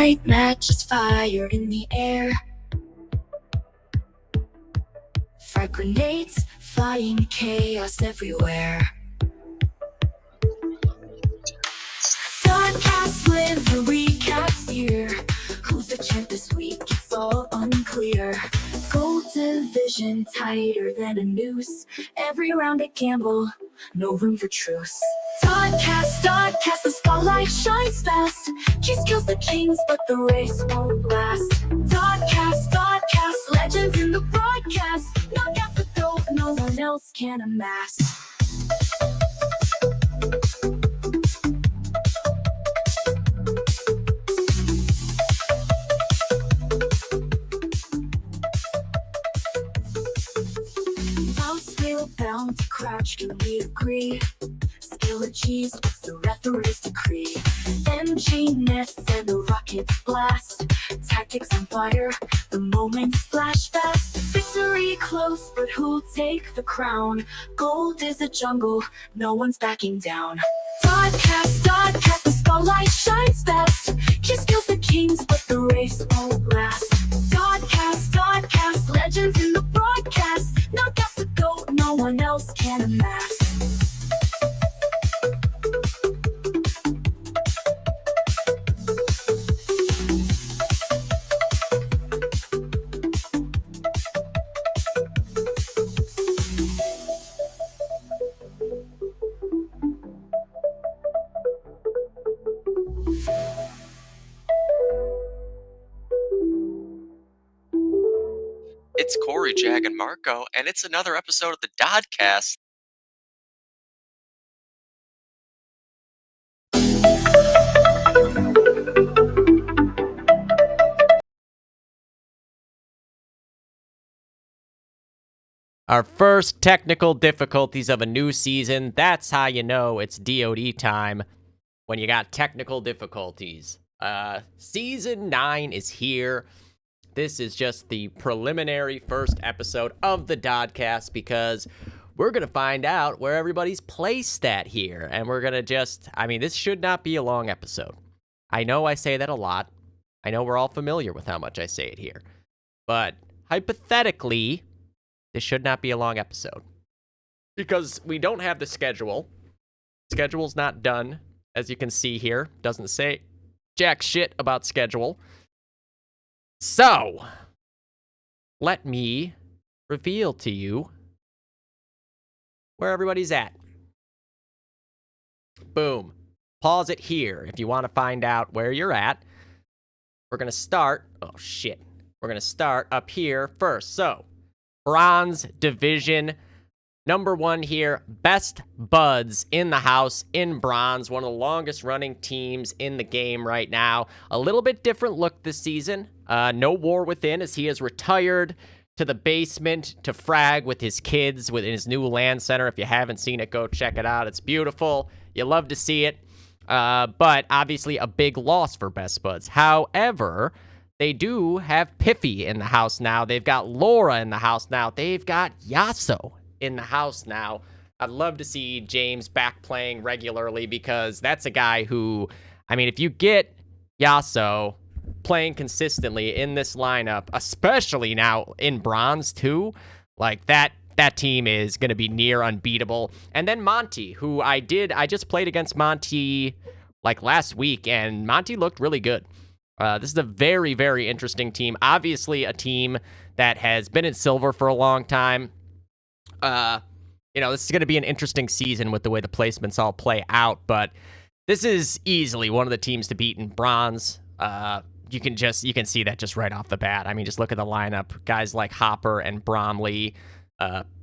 night matches fire in the air. Frag grenades flying, chaos everywhere. Dodcast with the recaps here. Who's the champ this week? It's all unclear. Gold division tighter than a noose. Every round a gamble, no room for truce. Dodcast, the spotlight shines fast. Chase kills the kings, but the race won't last. Dodcast, legends in the broadcast. Knock out the goat, no one else can amass. Bound to crouch, can we agree? Skill achieves, what's the referee's decree? MG nest and the rockets blast. Tactics on fire, the moments flash fast. Victory close, but who'll take the crown? Gold is a jungle, no one's backing down. Dodcast, the spotlight shines best. Kiss kills the kings, but the race won't last. Dodcast, legends in the broadcast. Knock out the goat, no one else can amass. It's Corey, Jag, and Marco, and it's another episode of the Dodcast. Our first technical difficulties of a new season. That's how you know it's DOD time, when you got technical difficulties. Season 9 is here. This is just the preliminary first episode of the Dodcast because we're going to find out where everybody's placed at here. And we're going to this should not be a long episode. I know I say that a lot. I know we're all familiar with how much I say it here. But hypothetically, this should not be a long episode. Because we don't have the schedule. Schedule's not done, as you can see here. Doesn't say jack shit about schedule. So, let me reveal to you where everybody's at. Boom. Pause it here if you want to find out where you're at. We're going to start. Oh, shit. We're going to start up here first. So, Bronze Division. Number 1 here, Best Buds in the house in Bronze. One of the longest running teams in the game right now. A little bit different look this season. No War Within, as he has retired to the basement to frag with his kids within his new land center. If you haven't seen it, go check it out. It's beautiful. You love to see it. But obviously a big loss for Best Buds. However, they do have Piffy in the house now. They've got Laura in the house now. They've got Yasso in the house now. I'd love to see James back playing regularly because that's a guy who, if you get Yasso playing consistently in this lineup, especially now in Bronze too, like that team is going to be near unbeatable. And then Monty, who I just played against Monty like last week, and Monty looked really good. This is a very, very interesting team. Obviously a team that has been in silver for a long time. This is going to be an interesting season with the way the placements all play out, but this is easily one of the teams to beat in Bronze. You can see that just right off the bat. Just look at the lineup. Guys like Hopper and Bromley.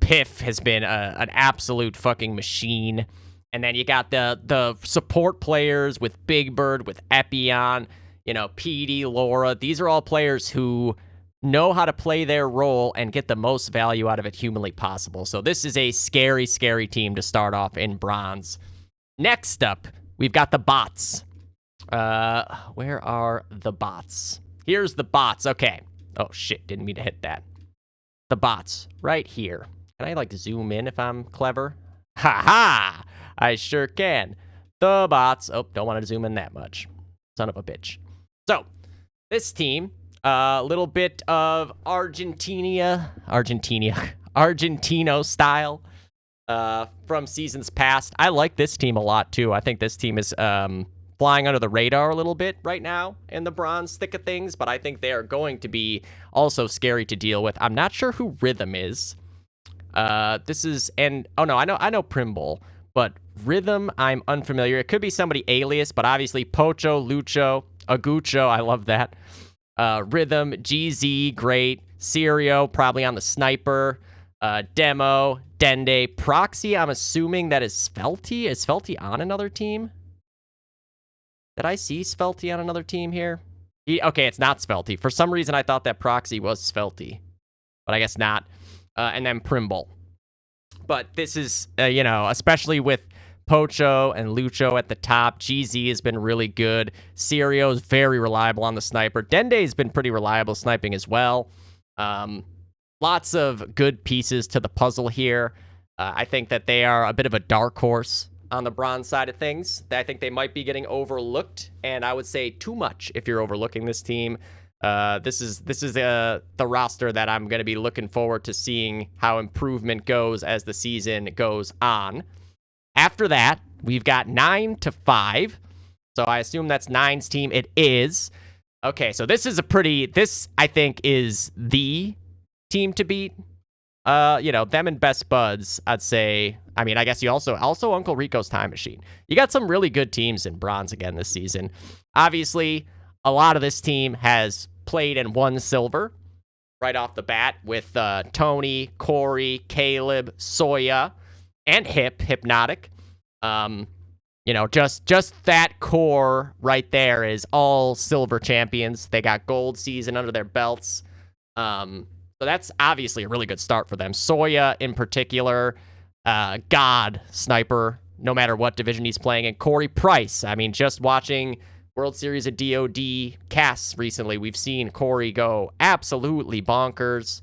Piff has been an absolute fucking machine. And then you got the support players with Big Bird, with Epion, PD, Laura. These are all players who know how to play their role and get the most value out of it humanly possible. So this is a scary, scary team to start off in Bronze. Next up, we've got the bots. Where are the bots? Here's the bots. Okay. Oh, shit. Didn't mean to hit that. The bots. Right here. Can I, zoom in if I'm clever? Ha-ha! I sure can. The bots. Oh, don't want to zoom in that much. Son of a bitch. So, This team, a little bit of Argentino style from seasons past. I like this team a lot, too. I think this team is flying under the radar a little bit right now in the bronze thick of things, but I think they are going to be also scary to deal with. I'm not sure who Rhythm is. I know Primble, but Rhythm, I'm unfamiliar. It could be somebody alias, but obviously Pocho, Lucho, Agucho, I love that. Rhythm, GZ, great. Serio, probably on the sniper. Demo, Dende, Proxy, I'm assuming that is Svelty. Is Svelty on another team? Did I see Svelty on another team here? Okay, it's not Svelty. For some reason, I thought that Proxy was Svelty, but I guess not. And then Primble. But this is, especially with Pocho and Lucho at the top. GZ has been really good. Serio is very reliable on the sniper. Dende has been pretty reliable sniping as well. Lots of good pieces to the puzzle here. I think that they are a bit of a dark horse on the bronze side of things. I think they might be getting overlooked, and I would say too much if you're overlooking this team. This is the roster that I'm going to be looking forward to seeing how improvement goes as the season goes on. After that, we've got 9-5. So I assume that's 9's team. It is. Okay, so this I think is the team to beat. Them and Best Buds, I'd say. I mean, I guess you also Uncle Rico's Time Machine. You got some really good teams in bronze again this season. Obviously, a lot of this team has played and won silver right off the bat with Tony, Corey, Caleb, Soya, and Hypnotic. Just that core right there is all silver champions. They got gold season under their belts. So that's obviously a really good start for them. Soya in particular, God sniper, no matter what division he's playing. And Corey Price, I mean, just watching World Series of DOD casts recently, we've seen Corey go absolutely bonkers.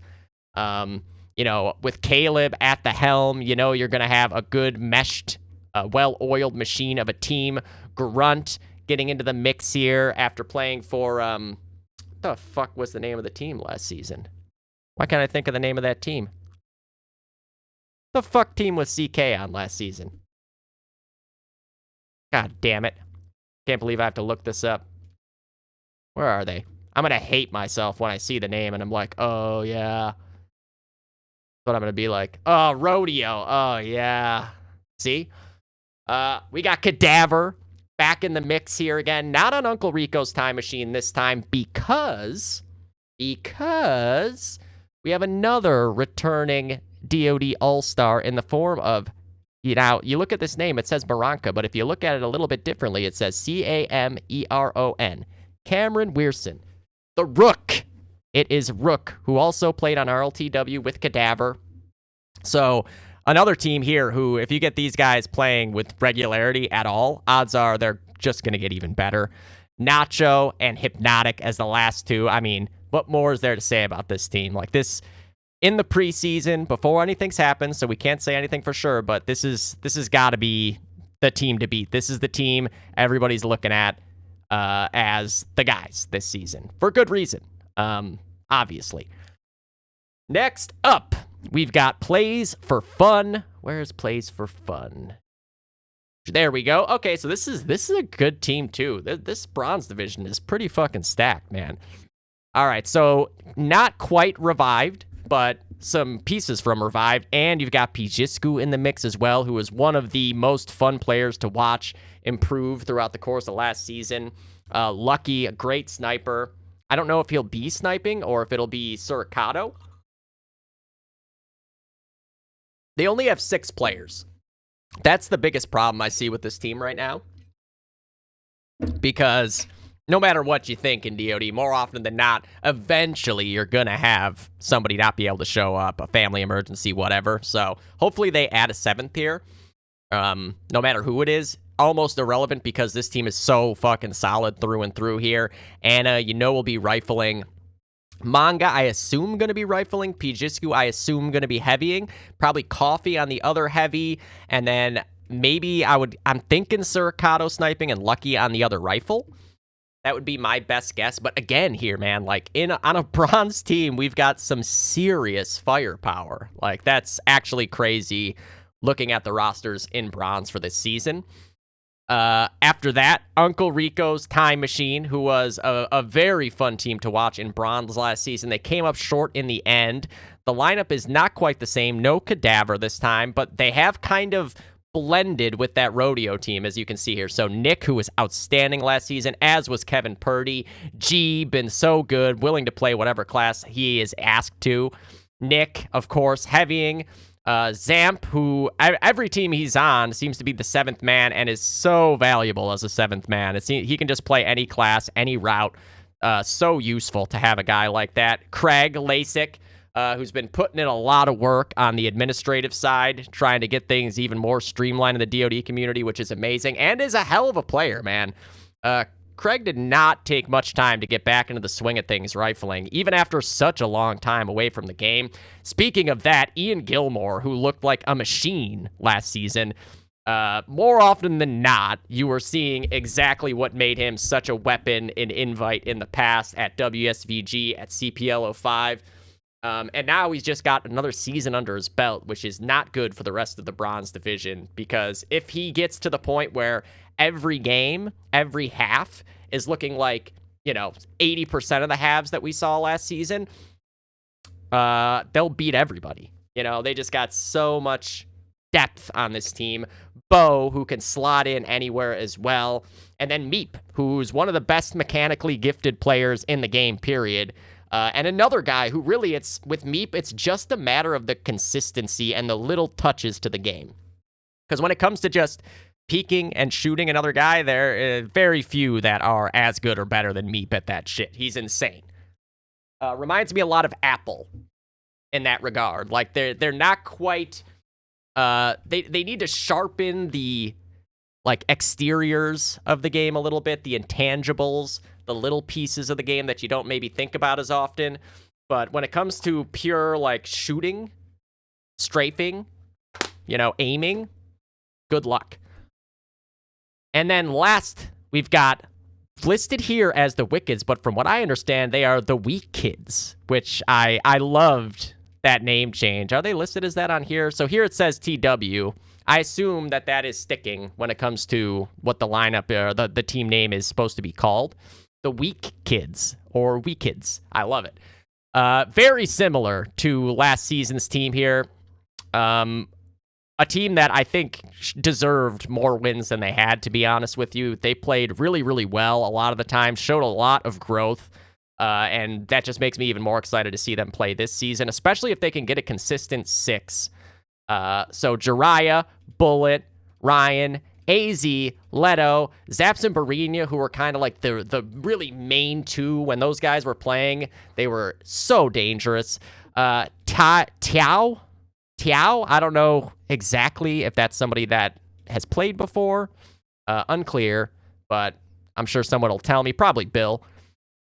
With Caleb at the helm, you're going to have a good meshed, well-oiled machine of a team. Grunt getting into the mix here after playing for, what the fuck was the name of the team last season? Why can't I think of the name of that team? The fuck team was CK on last season? God damn it. Can't believe I have to look this up. Where are they? I'm going to hate myself when I see the name and I'm like, oh, yeah. That's what I'm going to be like. Oh, Rodeo. Oh, yeah. See? We got Cadaver back in the mix here again. Not on Uncle Rico's Time Machine this time because we have another returning DOD All-Star in the form of, you look at this name, it says Baranka, but if you look at it a little bit differently, it says Cameron. Cameron Weirson. The Rook. It is Rook, who also played on RLTW with Cadaver. So another team here who, if you get these guys playing with regularity at all, odds are they're just going to get even better. Nacho and Hypnotic as the last two. I mean, what more is there to say about this team? Like this in the preseason, before anything's happened, so we can't say anything for sure, but this has got to be the team to beat. This is the team everybody's looking at as the guys this season. For good reason, obviously. Next up, we've got Plays for Fun. Where's Plays for Fun? There we go. Okay, so this is a good team too. This bronze division is pretty fucking stacked, man. All right, so not quite revived, but some pieces from revived, and you've got Pijisku in the mix as well, who is one of the most fun players to watch improve throughout the course of last season. Lucky, a great sniper. I don't know if he'll be sniping or if it'll be Suricado. They only have 6 players. That's the biggest problem I see with this team right now. Because no matter what you think in DOD, more often than not, eventually you're going to have somebody not be able to show up, a family emergency, whatever. So hopefully they add a 7th here. No matter who it is, almost irrelevant because this team is so fucking solid through and through here. Anna, we'll be rifling. Manga, I assume going to be rifling. Pijisku, I assume going to be heavying. Probably Coffee on the other heavy. And then maybe I'm thinking Suricado sniping and Lucky on the other rifle. That would be my best guess. But again, here, man, like on a bronze team, we've got some serious firepower. Like, that's actually crazy looking at the rosters in bronze for this season. After that, Uncle Rico's Time Machine, who was a very fun team to watch in bronze last season. They came up short in the end. The lineup is not quite the same. No Cadaver this time, but they have kind of blended with that rodeo team, as you can see here. So Nick, who was outstanding last season, as was Kevin Purdy. G, been so good, willing to play whatever class he is asked to. Nick, of course, heavying. Zamp, who every team he's on seems to be the seventh man and is so valuable as a seventh man. He can just play any class, any route. So useful to have a guy like that. Craig Lasik, who's been putting in a lot of work on the administrative side, trying to get things even more streamlined in the DoD community, which is amazing, and is a hell of a player, man. Craig did not take much time to get back into the swing of things rifling, even after such a long time away from the game. Speaking of that, Ian Gilmore, who looked like a machine last season, more often than not, you were seeing exactly what made him such a weapon in Invite in the past at WSVG, at CPL 05. And now he's just got another season under his belt, which is not good for the rest of the bronze division, because if he gets to the point where every game, every half is looking like, 80% of the halves that we saw last season, they'll beat everybody. They just got so much depth on this team. Bo, who can slot in anywhere as well. And then Meep, who's one of the best mechanically gifted players in the game, period. And another guy who really, with Meep, it's just a matter of the consistency and the little touches to the game. Because when it comes to just peeking and shooting another guy, there are very few that are as good or better than Meep at that shit. He's insane. Reminds me a lot of Apple in that regard. Like, they're not quite... They need to sharpen the, exteriors of the game a little bit, the intangibles, the little pieces of the game that you don't maybe think about as often. But when it comes to pure, shooting, strafing, aiming, good luck. And then last, we've got listed here as the Wickeds, but from what I understand, they are the Weak Kids, which I loved that name change. Are they listed as that on here? So here it says TW. I assume that is sticking when it comes to what the lineup or the team name is supposed to be called. The Weak Kids, or Weak Kids. I love it. Very similar to last season's team here. A team that I think deserved more wins than they had, to be honest with you. They played really, really well a lot of the time, showed a lot of growth, and that just makes me even more excited to see them play this season, especially if they can get a consistent 6. So Jiraiya, Bullet, Ryan, AZ, Leto, Zaps and Barinia, who were kind of like the really main two when those guys were playing. They were so dangerous. Tiao, I don't know exactly if that's somebody that has played before. Unclear, but I'm sure someone will tell me, probably Bill.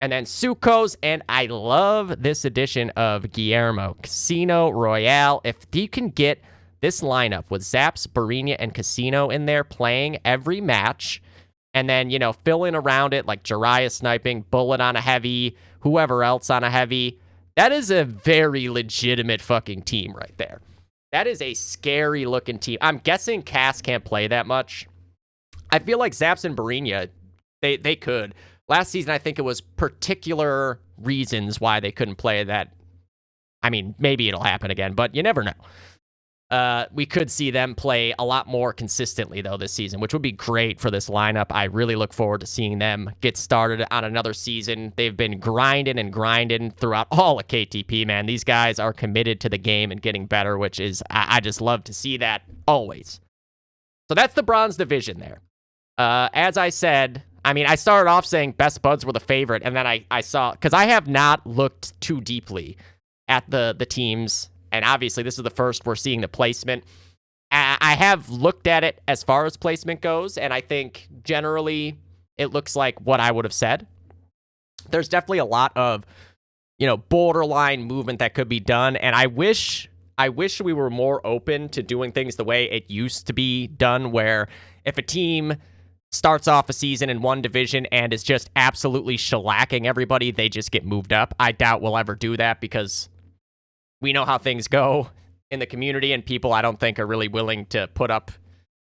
And then Sukos, and I love this edition of Guillermo. Casino Royale. If you can get this lineup with Zaps, Barinia, and Casino in there playing every match, and then, fill in around it like Jiraiya sniping, Bullet on a heavy, whoever else on a heavy, that is a very legitimate fucking team right there. That is a scary looking team. I'm guessing Cass can't play that much. I feel like Zaps and Barinia, they could. Last season, I think it was particular reasons why they couldn't play that. I mean, maybe it'll happen again, but you never know. We could see them play a lot more consistently, though, this season, which would be great for this lineup. I really look forward to seeing them get started on another season. They've been grinding and grinding throughout all of KTP, man. These guys are committed to the game and getting better, which is, I just love to see that always. So that's the bronze division there. As I said, I started off saying Best Buds were the favorite, and then I saw, because I have not looked too deeply at the teams, and obviously this is the first we're seeing the placement. I have looked at it as far as placement goes, and I think generally it looks like what I would have said. There's definitely a lot of, borderline movement that could be done, and I wish we were more open to doing things the way it used to be done, where if a team starts off a season in one division and is just absolutely shellacking everybody, they just get moved up. I doubt we'll ever do that because we know how things go in the community, and people I don't think are really willing to put up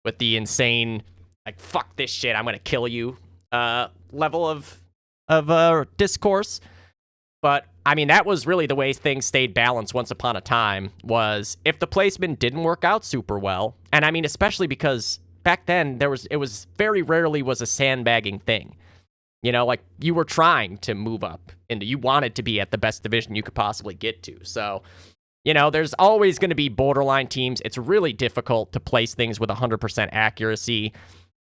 with the insane, like, fuck this shit, I'm going to kill you level of discourse. But, I mean, that was really the way things stayed balanced once upon a time, was if the placement didn't work out super well, and I mean, especially because back then, it was very rarely was a sandbagging thing. You know, like, you were trying to move up, and you wanted to be at the best division you could possibly get to. So, you know, there's always going to be borderline teams. It's really difficult to place things with 100% accuracy.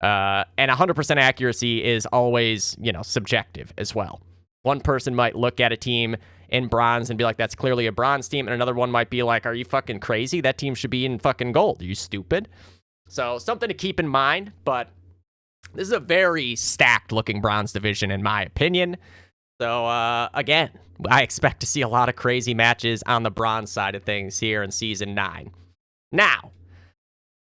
And 100% accuracy is always, you know, subjective as well. One person might look at a team in bronze and be like, that's clearly a bronze team. And another one might be like, are you fucking crazy? That team should be in fucking gold. Are you stupid? So something to keep in mind, but this is a very stacked looking bronze division in my opinion. So again, I expect to see a lot of crazy matches on the bronze side of things here in Season 9. Now,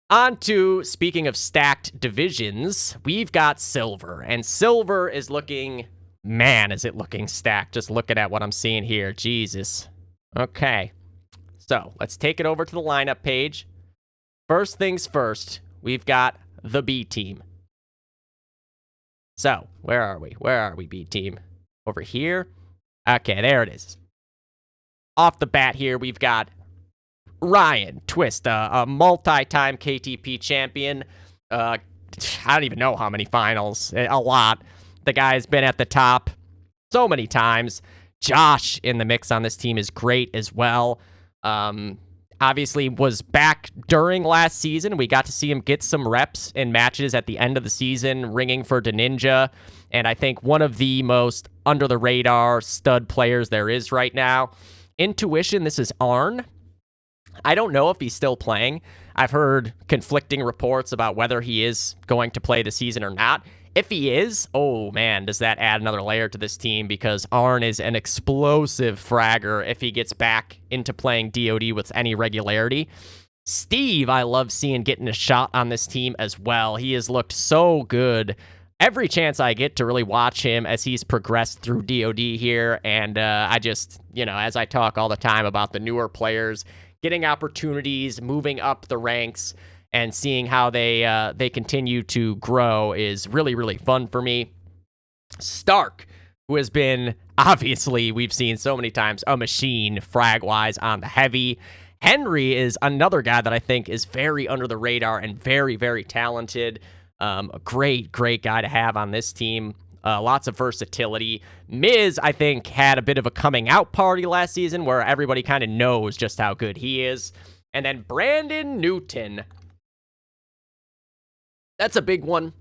on to, speaking of stacked divisions, we've got silver. And silver is looking, man, is it looking stacked. Just looking at what I'm seeing here. Jesus. Okay. So let's take it over to the lineup page. First things first, we've got the B team. So, where are we? Where are we, B team? Over here? Okay, there it is. Off the bat here, we've got Ryan Twist, a multi-time KTP champion. I don't even know how many finals. A lot. The guy's been at the top so many times. Josh in the mix on this team is great as well. Obviously was back during last season. We got to see him get some reps in matches at the end of the season, ringing for Ninja. And I think one of the most under-the-radar stud players there is right now. Intuition, this is Arn. I don't know if he's still playing. I've heard conflicting reports about whether he is going to play the season or not. If he is, oh man, does that add another layer to this team, because Arn is an explosive fragger if he gets back into playing DoD with any regularity. Steve, I love seeing getting a shot on this team as well. He has looked so good every chance I get to really watch him as he's progressed through DoD here. And I just, you know, as I talk all the time about the newer players getting opportunities, moving up the ranks, and seeing how they continue to grow is really, really fun for me. Stark, who has been, obviously, we've seen so many times, a machine frag-wise on the heavy. Henry is another guy that I think is very under the radar and very, very talented. A great, great guy to have on this team. Lots of versatility. Miz, I think, had a bit of a coming out party last season where everybody kind of knows just how good he is. And then Brandon Newton. That's a big one.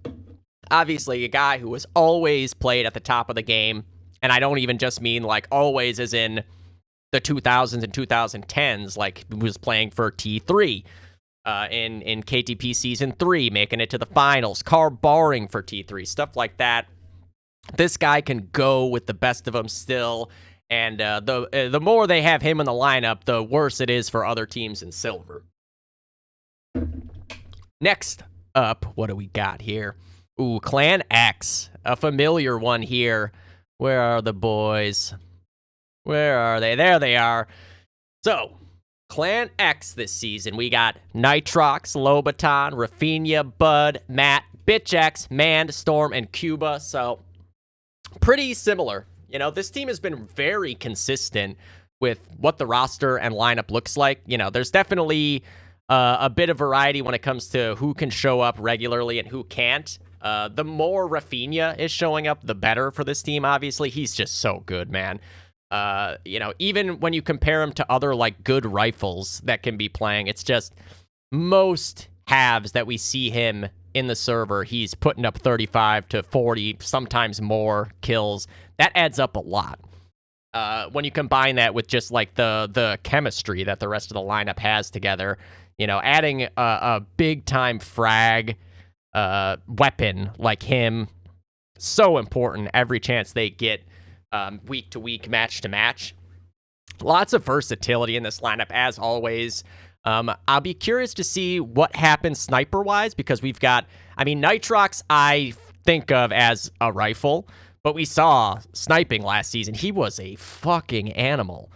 Obviously, a guy who has always played at the top of the game. And I don't even just mean like always as in the 2000s and 2010s, like he was playing for T3 in KTP Season 3, making it to the finals, car barring for T3, stuff like that. This guy can go with the best of them still. And the more they have him in the lineup, the worse it is for other teams in silver. Next up, what do we got here? Ooh, Clan X, a familiar one here. Where are the boys? Where are they? There they are. So, Clan X this season, we got Nitrox, Lobaton, Rafinha, Bud, Matt, Bitch X, Mand, Storm, and Cuba. So, pretty similar. You know, this team has been very consistent with what the roster and lineup looks like. You know, there's definitely a bit of variety when it comes to who can show up regularly and who can't. The more Rafinha is showing up, the better for this team, obviously. He's just so good, man. You know, even when you compare him to other, like, good rifles that can be playing, it's just most halves that we see him in the server, he's putting up 35 to 40, sometimes more kills. That adds up a lot. When you combine that with just, like, the chemistry that the rest of the lineup has together, you know, adding a big-time frag weapon like him, so important every chance they get, week to week, match to match. Lots of versatility in this lineup, as always. I'll be curious to see what happens sniper-wise, because we've got, I mean, Nitrox, I think of as a rifle, but we saw sniping last season. He was a fucking animal.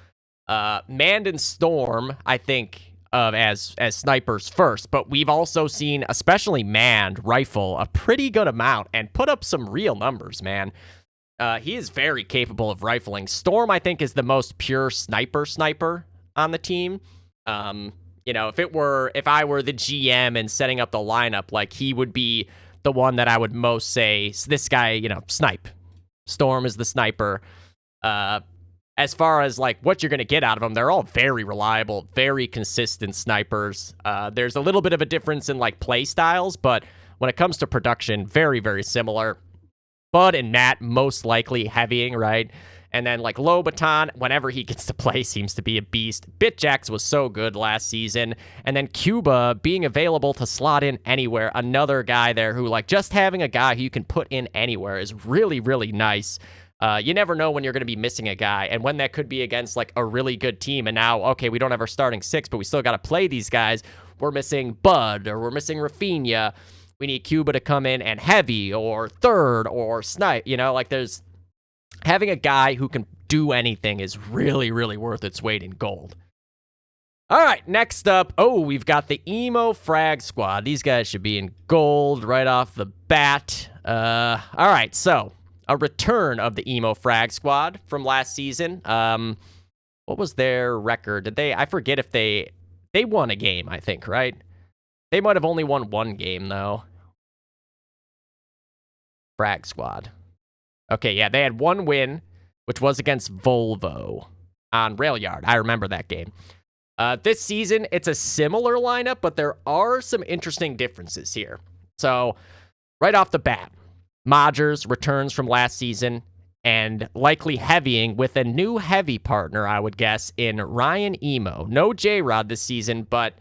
Manned and Storm, I think of as snipers first, but we've also seen, especially Manned, rifle a pretty good amount and put up some real numbers, man. He is very capable of rifling. Storm, I think, is the most pure sniper on the team. If I were the GM and setting up the lineup, like, he would be the one that I would most say, this guy, snipe. Storm is the sniper. As far as like what you're going to get out of them, they're all very reliable, very consistent snipers. There's a little bit of a difference in like play styles, but when it comes to production, very, very similar. Bud and Matt most likely heavying, right? And then like Lobaton, whenever he gets to play, seems to be a beast. Bitjax was so good last season. And then Cuba being available to slot in anywhere. Another guy there who, like, just having a guy who you can put in anywhere is really, really nice. You never know when you're going to be missing a guy and when that could be against like a really good team. And now, okay, we don't have our starting 6, but we still got to play these guys. We're missing Bud or we're missing Rafinha. We need Cuba to come in and heavy or third or snipe. There's having a guy who can do anything is really, really worth its weight in gold. All right, next up, we've got the Emo Frag Squad. These guys should be in gold right off the bat. All right, so a return of the Emo Frag Squad from last season. What was their record? I forget if they won a game, I think, right? They might have only won one game, though. Frag Squad. Okay, yeah, they had one win, which was against Volvo on Rail Yard. I remember that game. This season, it's a similar lineup, but there are some interesting differences here. So, right off the bat, Modgers returns from last season and likely heavying with a new heavy partner, I would guess, in Ryan Emo. No J-Rod this season, but,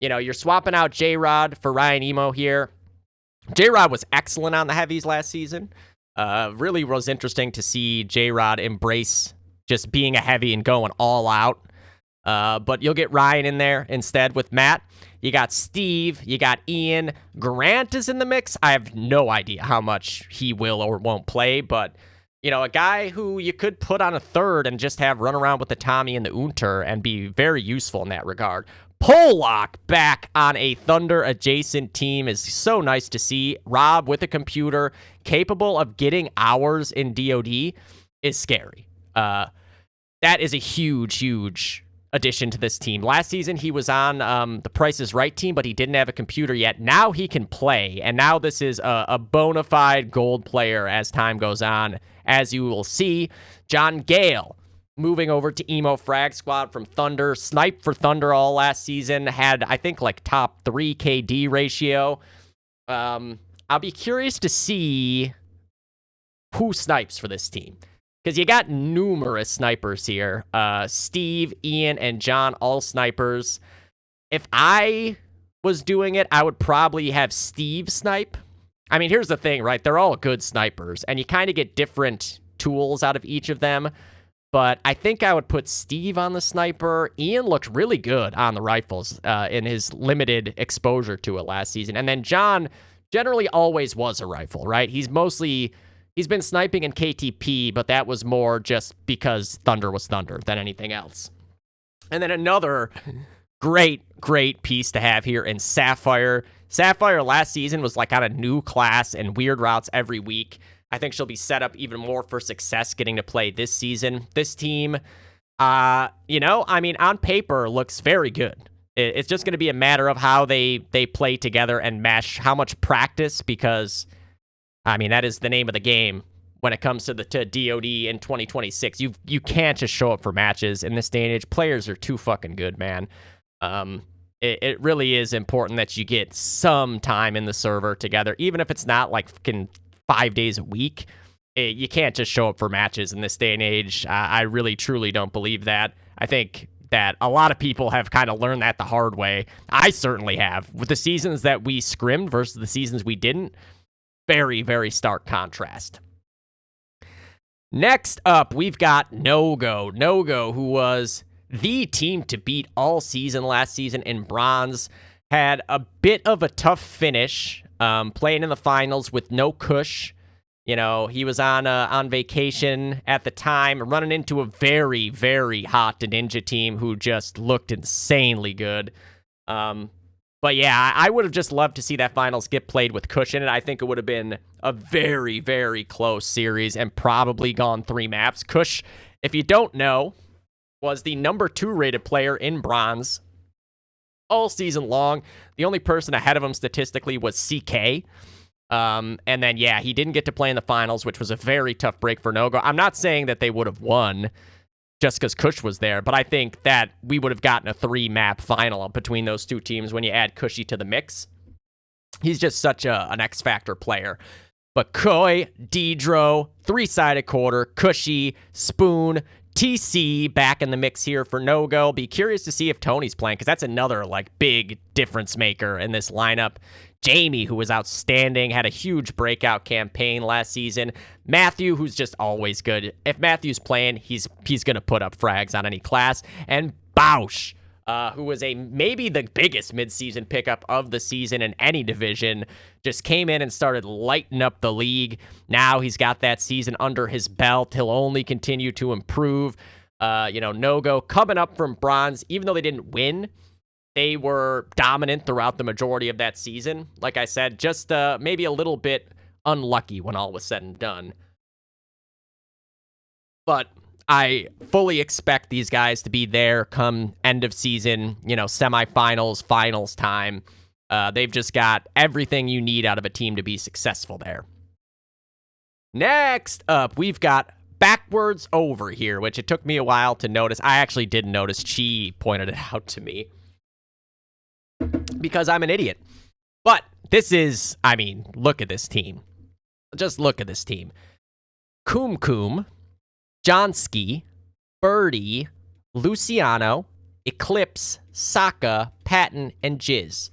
you're swapping out J-Rod for Ryan Emo here. J-Rod was excellent on the heavies last season. Really was interesting to see J-Rod embrace just being a heavy and going all out. But you'll get Ryan in there instead with Matt. You got Steve, you got Ian. Grant is in the mix. I have no idea how much he will or won't play, but, a guy who you could put on a third and just have run around with the Tommy and the Unter and be very useful in that regard. Pollock back on a Thunder adjacent team is so nice to see. Rob with a computer capable of getting hours in DOD is scary. That is a huge, huge addition to this team. Last season, he was on the Price is Right team, but he didn't have a computer yet. Now he can play, and now this is a bona fide gold player as time goes on, as you will see. John Gale moving over to Emo Frag Squad from Thunder. Sniped for Thunder all last season. Had, I think, like top 3 KD ratio. I'll be curious to see who snipes for this team, because you got numerous snipers here. Steve, Ian, and John, all snipers. If I was doing it, I would probably have Steve snipe. I mean, here's the thing, right? They're all good snipers, and you kind of get different tools out of each of them. But I think I would put Steve on the sniper. Ian looked really good on the rifles in his limited exposure to it last season. And then John generally always was a rifle, right? He's been sniping in KTP, but that was more just because Thunder was Thunder than anything else. And then another great piece to have here in Sapphire. Sapphire last season was like on a new class and weird routes every week. I think she'll be set up even more for success getting to play this season. This team, on paper looks very good. It's just going to be a matter of how they play together and mesh, how much practice, because that is the name of the game when it comes to DOD in 2026. You can't just show up for matches in this day and age. Players are too fucking good, man. It really is important that you get some time in the server together, even if it's not like fucking 5 days a week. You can't just show up for matches in this day and age. I really, truly don't believe that. I think that a lot of people have kind of learned that the hard way. I certainly have. With the seasons that we scrimmed versus the seasons we didn't, very, very stark contrast. Next up, we've got No-Go. No-Go, who was the team to beat all season last season in bronze. had a bit of a tough finish, playing in the finals with no Kush. You know, he was on vacation at the time, running into a very, very hot Ninja team who just looked insanely good. But yeah, I would have just loved to see that finals get played with Kush in it. I think it would have been a very, very close series and probably gone 3 maps. Kush, if you don't know, was the number 2 rated player in bronze all season long. The only person ahead of him statistically was CK. And then, yeah, he didn't get to play in the finals, which was a very tough break for Nogo. I'm not saying that they would have won just because Kush was there, but I think that we would have gotten a 3-map final between those two teams when you add Cushy to the mix. He's just such an X-Factor player. But Koi, Deedro, 3-sided quarter, Cushy, Spoon, TC back in the mix here for No-Go. Be curious to see if Tony's playing, because that's another big difference maker in this lineup. Jamie, who was outstanding, had a huge breakout campaign last season. Matthew, who's just always good. If Matthew's playing, he's going to put up frags on any class. And Bausch, who was maybe the biggest midseason pickup of the season in any division, just came in and started lighting up the league. Now he's got that season under his belt. He'll only continue to improve. No-Go coming up from bronze, even though they didn't win. They were dominant throughout the majority of that season. Like I said, just maybe a little bit unlucky when all was said and done. But I fully expect these guys to be there come end of season, semifinals, finals time. They've just got everything you need out of a team to be successful there. Next up, we've got Backwards Over here, which it took me a while to notice. I actually didn't notice. Chi pointed it out to me, because I'm an idiot. But this is, look at this team. Just look at this team. Kum, Johnsky, Birdie, Luciano, Eclipse, Saka, Patton, and Jizz.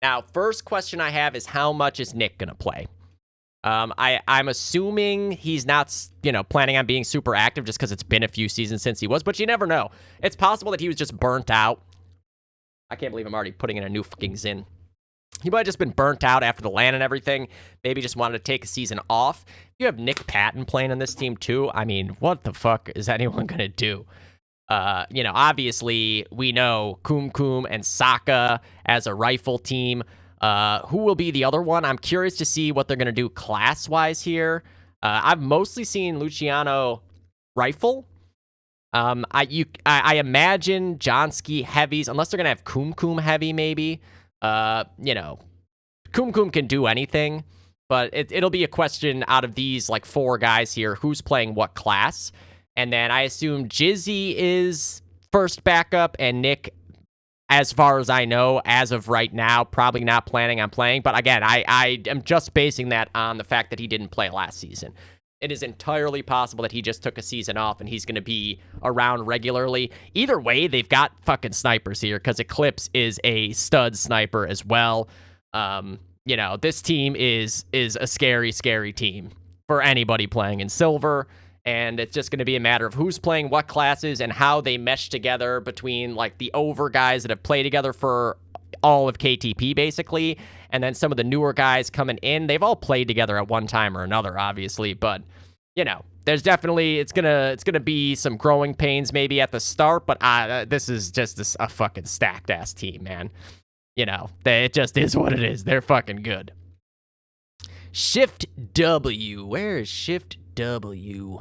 Now, first question I have is, how much is Nick going to play? I'm assuming he's not, planning on being super active just because it's been a few seasons since he was, but you never know. It's possible that he was just burnt out. I can't believe I'm already putting in a new fucking Zin. He might have just been burnt out after the LAN and everything. Maybe just wanted to take a season off. You have Nick Patton playing on this team too. What the fuck is anyone going to do? Obviously we know Kum and Saka as a rifle team. Who will be the other one? I'm curious to see what they're going to do class-wise here. I've mostly seen Luciano rifle. I imagine Johnsky heavies, unless they're going to have Kum heavy maybe. Kum can do anything, but it'll be a question out of these 4 guys here, who's playing what class. And then I assume Jizzy is first backup, and Nick, as far as I know, as of right now, probably not planning on playing. But again, I am just basing that on the fact that he didn't play last season. It is entirely possible that he just took a season off and he's going to be around regularly. Either way, they've got fucking snipers here, because Eclipse is a stud sniper as well. This team is a scary, scary team for anybody playing in Silver. And it's just going to be a matter of who's playing what classes and how they mesh together between the over guys that have played together for all of KTP, basically, and then some of the newer guys coming in. They've all played together at one time or another, obviously, but there's definitely, it's gonna be some growing pains maybe at the start, but this is just a fucking stacked ass team, man. It just is what it is. They're fucking good. Shift W. Where is Shift W?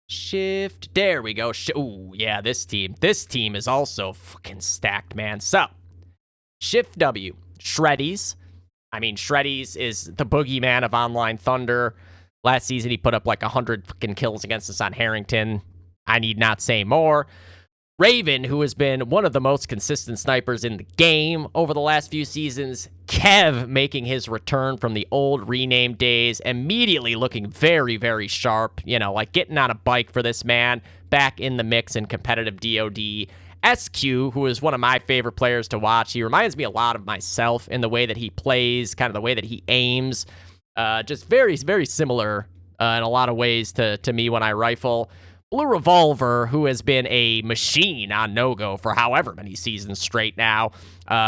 Shift. There we go. Ooh, yeah, this team is also fucking stacked, man. So, Shift W. Shreddies. Shreddies is the boogeyman of Online Thunder. Last season, he put up 100 fucking kills against us on Harrington. I need not say more. Raven, who has been one of the most consistent snipers in the game over the last few seasons. Kev making his return from the old rename days, immediately looking very, very sharp. Getting on a bike for this man, back in the mix in competitive DOD. SQ, who is one of my favorite players to watch. He reminds me a lot of myself in the way that he plays, kind of the way that he aims. Just very, very similar in a lot of ways to me when I rifle. Blue Revolver, who has been a machine on no-go for however many seasons straight now,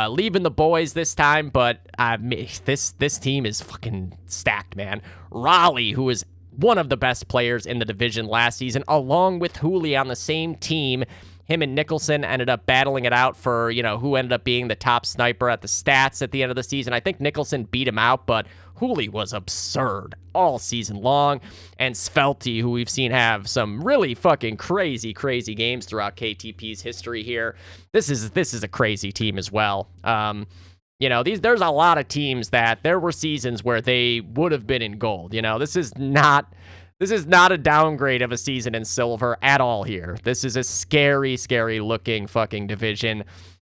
leaving the boys this time, but this team is fucking stacked, man. Raleigh, who is one of the best players in the division last season, along with Hooley on the same team. Him and Nicholson ended up battling it out for, who ended up being the top sniper at the stats at the end of the season. I think Nicholson beat him out, but Hooley was absurd all season long. And Svelte, who we've seen have some really fucking crazy games throughout KTP's history here. This is a crazy team as well. There's a lot of teams that there were seasons where they would have been in gold. This is not a downgrade of a season in silver at all here. This is a scary looking fucking division.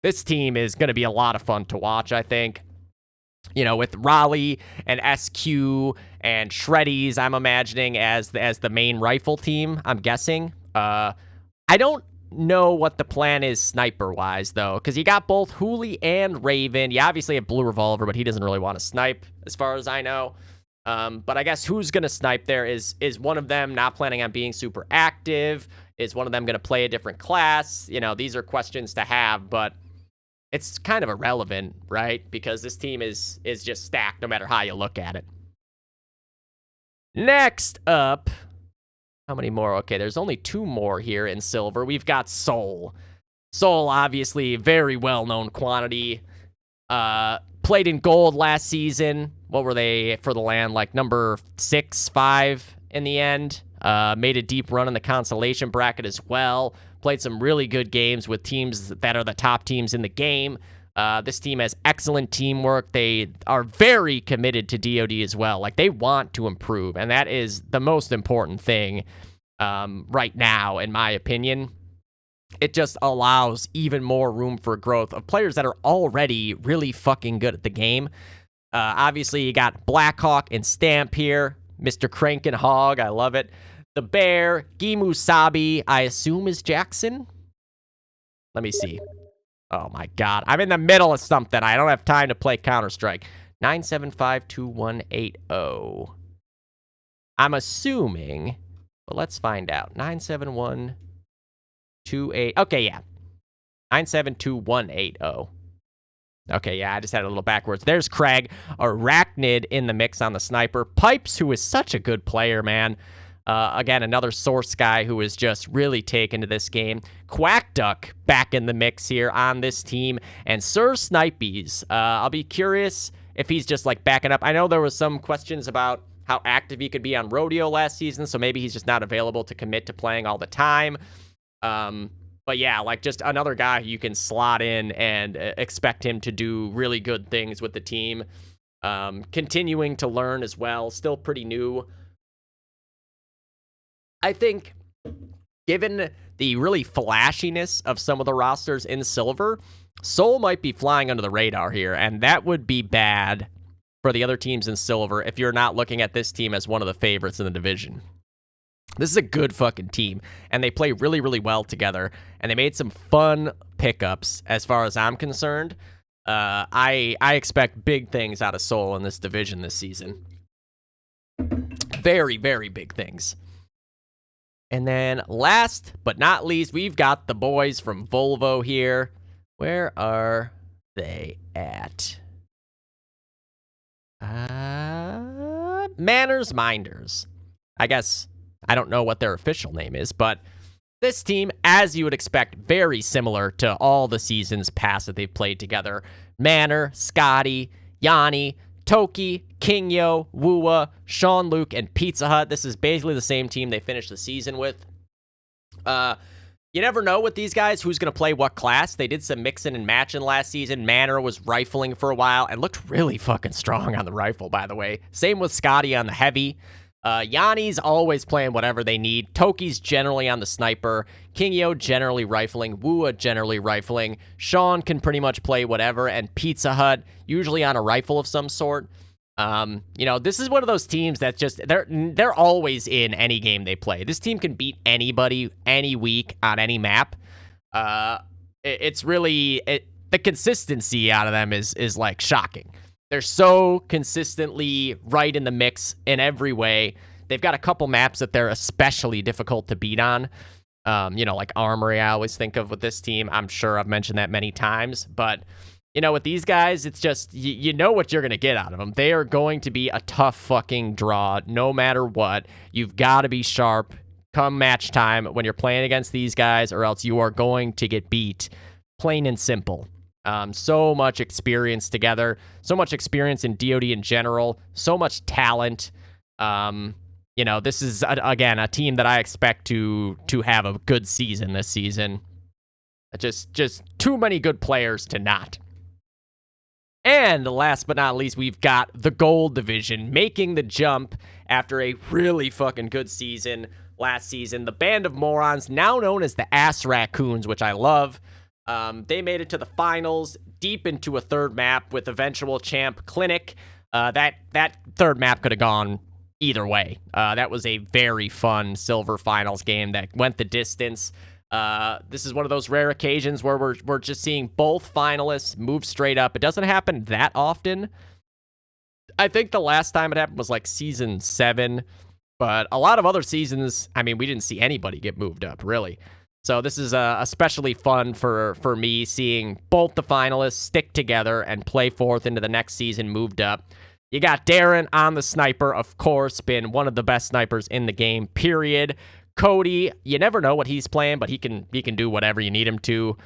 This team is going to be a lot of fun to watch, I think. With Raleigh and SQ and Shreddies, I'm imagining as the main rifle team, I'm guessing. I don't know what the plan is sniper-wise, though, because you got both Hooley and Raven. You obviously have Blue Revolver, but he doesn't really want to snipe, as far as I know. But I guess who's going to snipe there is one of them not planning on being super active? Is one of them going to play a different class? These are questions to have, but it's kind of irrelevant, right? Because this team is just stacked no matter how you look at it. Next up, how many more? Okay, there's only 2 more here in silver. We've got Soul. Soul, obviously, very well-known quantity. Played in gold last season. What were they for the LAN? Like number 6, 5 in the end. Made a deep run in the consolation bracket as well. Played some really good games with teams that are the top teams in the game. This team has excellent teamwork. They are very committed to DoD as well. Like, they want to improve, and that is the most important thing right now, in my opinion. It just allows even more room for growth of players that are already really fucking good at the game. Obviously, you got Blackhawk and Stamp here. Mr. Crank and Hog, I love it. The Bear, Gimu Sabi, I assume is Jackson? Let me see. Oh my god, I'm in the middle of something. I don't have time to play Counter-Strike. 9752180. I'm assuming, but let's find out. 97128. Okay, yeah. 9722180. Okay, yeah, I just had a little backwards. There's Craig, Arachnid in the mix on the sniper. Pipes, who is such a good player, man. Again, another Source guy who is just really taken to this game. Quack Duck back in the mix here on this team. And Sir Snipies. I'll be curious if he's just like backing up. I know there was some questions about how active he could be on Rodeo last season, so maybe he's just not available to commit to playing all the time. But yeah, like just another guy you can slot in and expect him to do really good things with the team. Continuing to learn as well. Still pretty new. I think, given the really flashiness of some of the rosters in silver, Soul might be flying under the radar here, and that would be bad for the other teams in silver if you're not looking at this team as one of the favorites in the division. This is a good fucking team, and they play really, really well together, and they made some fun pickups as far as I'm concerned. I expect big things out of Soul in this division this season. Very, very big things. And then last but not least, we've got the boys from Volvo here. Where are they at? Manners Minders. I guess I don't know what their official name is, but this team, as you would expect, very similar to all the seasons past that they've played together. Manor, Scotty, Yanni, Toki, Kingyo, Woowa, Sean Luke, and Pizza Hut. This is basically the same team they finished the season with. You never know with these guys who's going to play what class. They did some mixing and matching last season. Manor was rifling for a while and looked really fucking strong on the rifle, by the way. Same with Scotty on the heavy. Yanni's always playing whatever they need. Toki's generally on the sniper. Kingyo generally rifling. Woowa generally rifling. Sean can pretty much play whatever. And Pizza Hut usually on a rifle of some sort. This is one of those teams that just they're always in any game they play. This team can beat anybody any week on any map. It's really the consistency out of them is like shocking. They're so consistently right in the mix in every way. They've got a couple maps that they're especially difficult to beat on. Like Armory, I always think of with this team. I'm sure I've mentioned that many times, but with these guys, it's just, you know what you're going to get out of them. They are going to be a tough fucking draw no matter what. You've got to be sharp come match time when you're playing against these guys, or else you are going to get beat, plain and simple. So much experience together, so much experience in DoD in general, so much talent. This is, again, a team that I expect to have a good season this season. Just too many good players to not. And last but not least, we've got the Gold Division making the jump after a really fucking good season last season. The Band of Morons, now known as the Ass Raccoons, which I love. They made it to the finals, deep into a third map with eventual champ Clinic. That third map could have gone either way. That was a very fun silver finals game that went the distance. This is one of those rare occasions where we're just seeing both finalists move straight up. It doesn't happen that often. I think the last time it happened was like season 7, but a lot of other seasons, we didn't see anybody get moved up, really. So this is especially fun for me, seeing both the finalists stick together and play forth into the next season moved up. You got Darren on the sniper, of course, been one of the best snipers in the game, period. Cody, you never know what he's playing, but he can do whatever you need him to.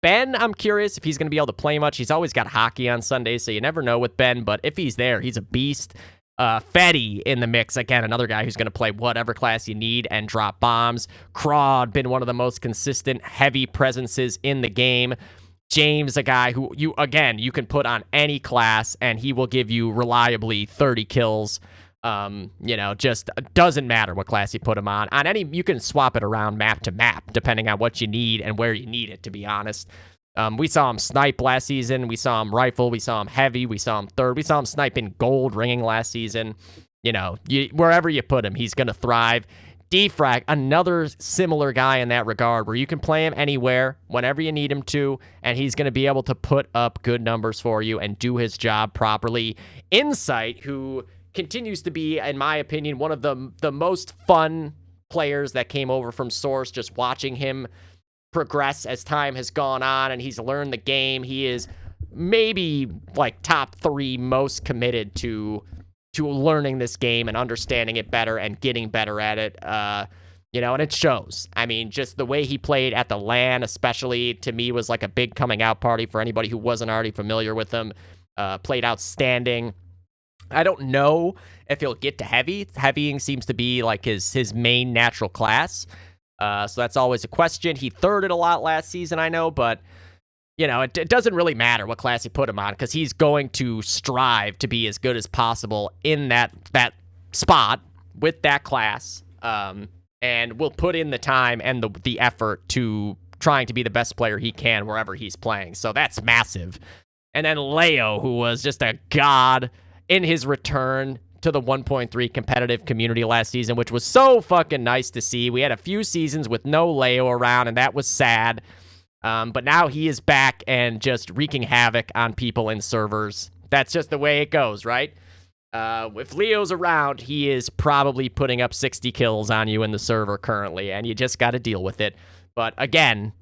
Ben, I'm curious if he's going to be able to play much. He's always got hockey on Sundays, so you never know with Ben, but if he's there, he's a beast. Fetty in the mix, again, another guy who's going to play whatever class you need and drop bombs. Crawd, been one of the most consistent, heavy presences in the game. James, a guy who you can put on any class, and he will give you reliably 30 kills. Just doesn't matter what class you put him on. On any, you can swap it around map to map, depending on what you need and where you need it, to be honest. We saw him snipe last season. We saw him rifle. We saw him heavy. We saw him third. We saw him snipe in gold ringing last season. Wherever you put him, he's going to thrive. Defrag, another similar guy in that regard, where you can play him anywhere, whenever you need him to, and he's going to be able to put up good numbers for you and do his job properly. Insight, who continues to be, in my opinion, one of the most fun players that came over from Source, just watching him progress as time has gone on and he's learned the game. He is maybe like top 3 most committed to learning this game and understanding it better and getting better at it. And it shows. Just the way he played at the LAN, especially, to me, was like a big coming out party for anybody who wasn't already familiar with him. Played outstanding. I don't know if he'll get to heavy. Heavying seems to be like his main natural class. So that's always a question. He thirded a lot last season, I know, but it doesn't really matter what class you put him on, because he's going to strive to be as good as possible in that spot with that class, and will put in the time and the effort to trying to be the best player he can wherever he's playing. So that's massive. And then Leo, who was just a god in his return to the 1.3 competitive community last season, which was so fucking nice to see. We had a few seasons with no Leo around, and that was sad. But now he is back and just wreaking havoc on people in servers. That's just the way it goes, right? If Leo's around, he is probably putting up 60 kills on you in the server currently, and you just got to deal with it. But again,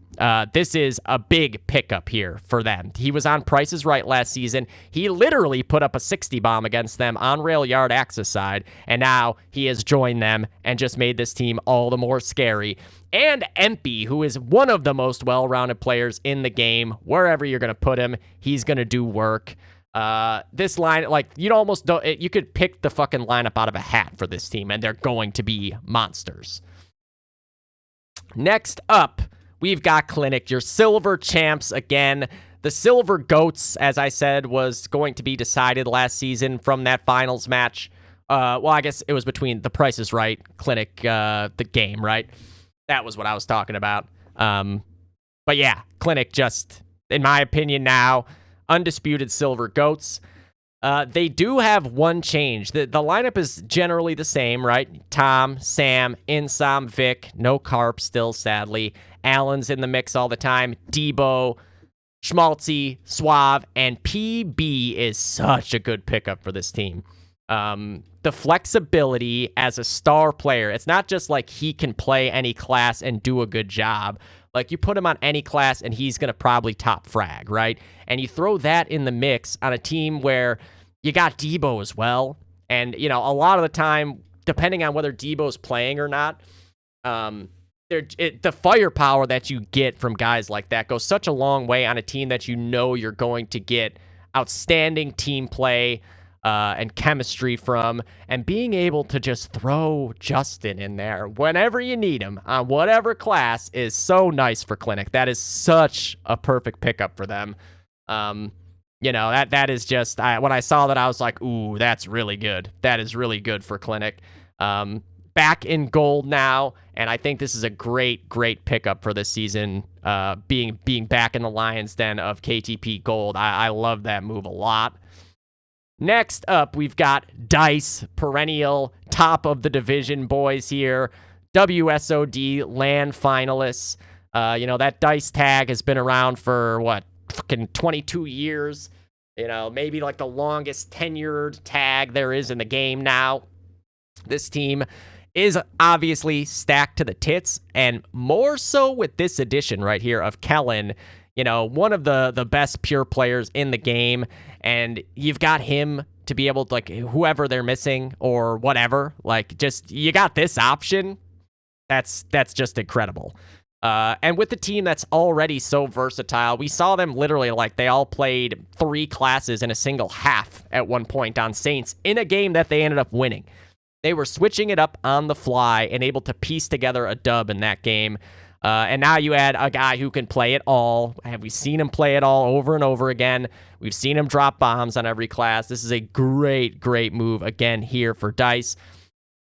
this is a big pickup here for them. He was on Price is Right last season. He literally put up a 60 bomb against them on rail yard access side, and now he has joined them and just made this team all the more scary. And Empy, who is one of the most well-rounded players in the game. Wherever you're going to put him, he's going to do work. This line, you could pick the fucking lineup out of a hat for this team, and they're going to be monsters. Next up, we've got Clinic, your silver champs again. The Silver Goats, as I said, was going to be decided last season from that finals match. I guess it was between the Price is Right, Clinic, the game, right? That was what I was talking about. But yeah, Clinic just, in my opinion now, undisputed Silver Goats. They do have one change. The lineup is generally the same, right? Tom, Sam, Insom, Vic, no Carp still, sadly. Allen's in the mix all the time. Debo, Schmaltzy, Suave, and PB is such a good pickup for this team. The flexibility as a star player. It's not just like he can play any class and do a good job. Like, you put him on any class and he's going to probably top frag, right? And you throw that in the mix on a team where you got Debo as well. And, you know, a lot of the time, depending on whether Debo's playing or not, the firepower that you get from guys like that goes such a long way on a team that you know you're going to get outstanding team play and chemistry from, and being able to just throw Justin in there whenever you need him on whatever class is so nice for Clinic. That is such a perfect pickup for them. You know, that is just, when I saw that, I was like, ooh, that's really good. That is really good for Clinic. Back in gold now, and I think this is a great pickup for this season, being back in the Lions' Den of KTP Gold. I love that move a lot. Next up, we've got Dice, perennial top of the division boys here. WSOD land finalists. You know, that Dice tag has been around for, what, fucking 22 years? You know, maybe like the longest tenured tag there is in the game now. This team is obviously stacked to the tits, and more so with this edition right here of Kellen. You know, one of the best pure players in the game, and you've got him to be able to, like, whoever they're missing or whatever, like, just, you got this option. That's just incredible. And with the team that's already so versatile, we saw them literally, like, they all played 3 classes in a single half at one point on Saints in a game that they ended up winning. They were switching it up on the fly and able to piece together a dub in that game. And now you add a guy who can play it all. Have we seen him play it all over and over again? We've seen him drop bombs on every class. This is a great move again here for Dice.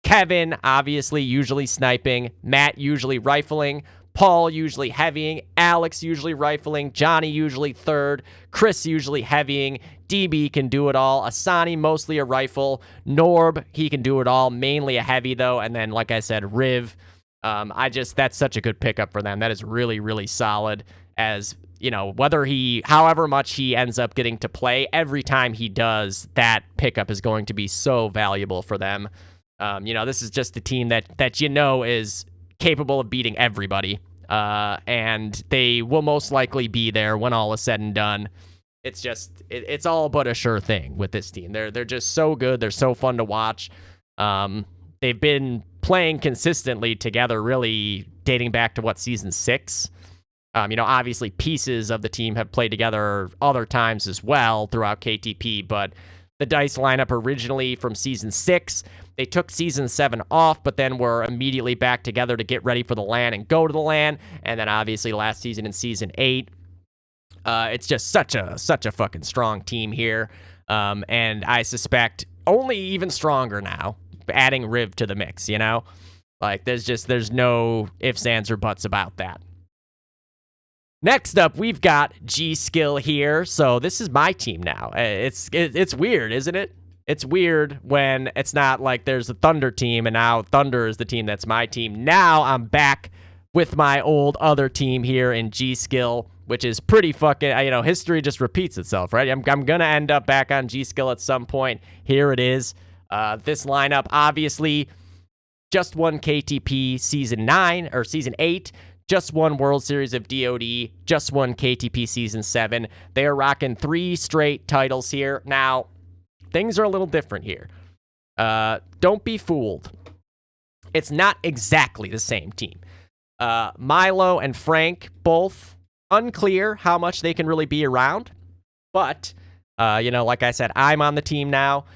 Kevin, obviously, usually sniping. Matt, usually rifling. Paul, usually heavying. Alex, usually rifling. Johnny, usually third. Chris, usually heavying. DB can do it all. Asani, mostly a rifle. Norb, he can do it all. Mainly a heavy, though. And then, like I said, Riv. That's such a good pickup for them. That is really solid. As, you know, however much he ends up getting to play, every time he does, that pickup is going to be so valuable for them. You know, this is just a team that you know is capable of beating everybody. And they will most likely be there when all is said and done. It's just, it's all but a sure thing with this team. They're just so good. They're so fun to watch. They've been playing consistently together, really dating back to season 6. You know, obviously pieces of the team have played together other times as well throughout KTP, but the Dice lineup originally from season 6, they took season 7 off, but then were immediately back together to get ready for the LAN and go to the LAN, and then obviously last season in season 8. It's just such a fucking strong team here, and I suspect only even stronger now, adding Riv to the mix, you know? Like, there's no ifs, ands, or buts about that. Next up, we've got G-Skill here. So this is my team now. It's weird, isn't it? It's weird when it's not like there's a Thunder team, and now Thunder is the team that's my team. Now I'm back with my old other team here in G-Skill, which is pretty fucking, you know, history just repeats itself, right? I'm going to end up back on G-Skill at some point. Here it is. This lineup, obviously, just won KTP Season 9, or Season 8, just won World Series of DOD, just won KTP Season 7. They are rocking 3 straight titles here. Now, things are a little different here. Don't be fooled. It's not exactly the same team. Milo and Frank, both unclear how much they can really be around. But, you know, like I said, I'm on the team now.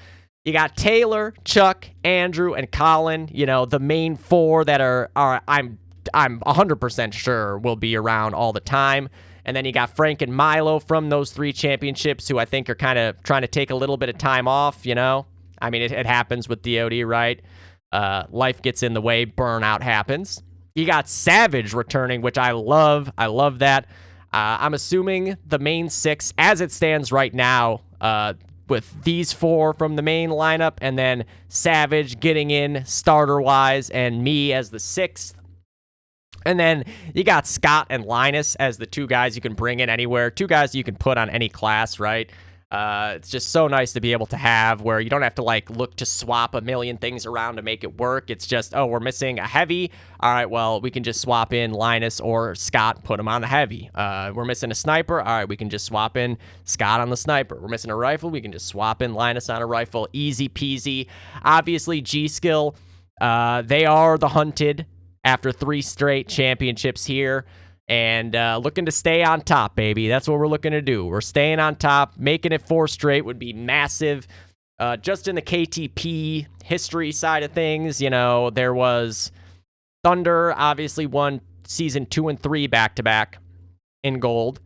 You got Taylor, Chuck, Andrew, and Colin, you know, the main 4 that are I'm 100% sure will be around all the time. And then you got Frank and Milo from those 3 championships, who I think are kind of trying to take a little bit of time off, you know? I mean, it happens with DOD, right? Life gets in the way, burnout happens. You got Savage returning, which I love. I love that. I'm assuming the main 6, as it stands right now, with these 4 from the main lineup, and then Savage getting in starter-wise, and me as the 6th. And then you got Scott and Linus as the 2 guys you can bring in anywhere, 2 guys you can put on any class, right? It's just so nice to be able to have where you don't have to like look to swap a million things around to make it work. It's just, oh, we're missing a heavy. All right, well, we can just swap in Linus or Scott, put them on the heavy. We're missing a sniper. All right, we can just swap in Scott on the sniper. We're missing a rifle. We can just swap in Linus on a rifle. Easy peasy. Obviously, G-Skill, they are the hunted after 3 straight championships here. And looking to stay on top, baby. That's what we're looking to do. We're staying on top. Making it 4 straight would be massive. Just in the KTP history side of things, you know, there was Thunder obviously won season 2 and 3 back-to-back in gold.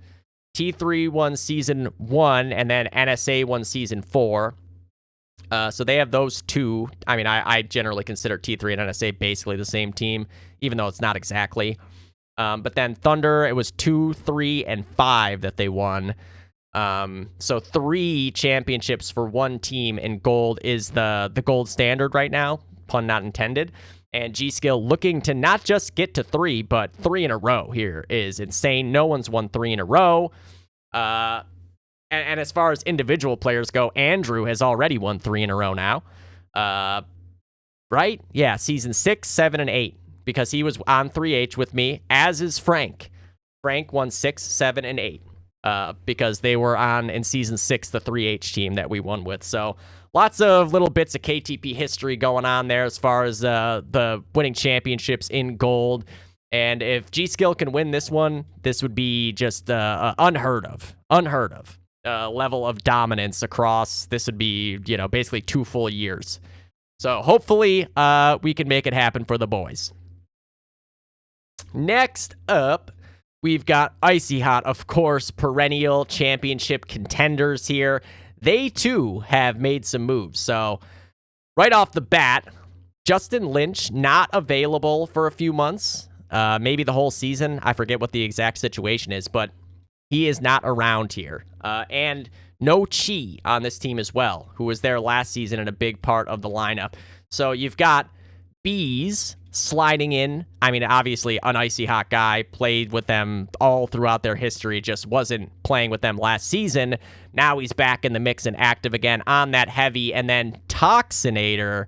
T3 won season 1, and then NSA won season 4. So they have those 2. I mean, I generally consider T3 and NSA basically the same team, even though it's not exactly. But then Thunder, it was 2, 3, and 5 that they won. So 3 championships for one team in gold is the gold standard right now, pun not intended. And G-Skill looking to not just get to 3, but 3 in a row here is insane. No one's won 3 in a row. And as far as individual players go, Andrew has already won 3 in a row now. Right? Yeah, season 6, 7, and 8. Because he was on 3H with me, as is Frank. Frank won 6, 7, and 8 because they were on in season 6, the 3H team that we won with. So lots of little bits of KTP history going on there as far as the winning championships in gold. And if G-Skill can win this one, this would be just unheard of level of dominance across. This would be, you know, basically 2 full years. So hopefully we can make it happen for the boys. Next up, we've got Icy Hot, of course, perennial championship contenders here. They, too, have made some moves. So, right off the bat, Justin Lynch not available for a few months, maybe the whole season. I forget what the exact situation is, but he is not around here. And no Chi on this team as well, who was there last season and a big part of the lineup. So, you've got Bees sliding in. I mean, obviously, an Icy Hot guy, played with them all throughout their history, just wasn't playing with them last season. Now he's back in the mix and active again on that heavy. And then Toxinator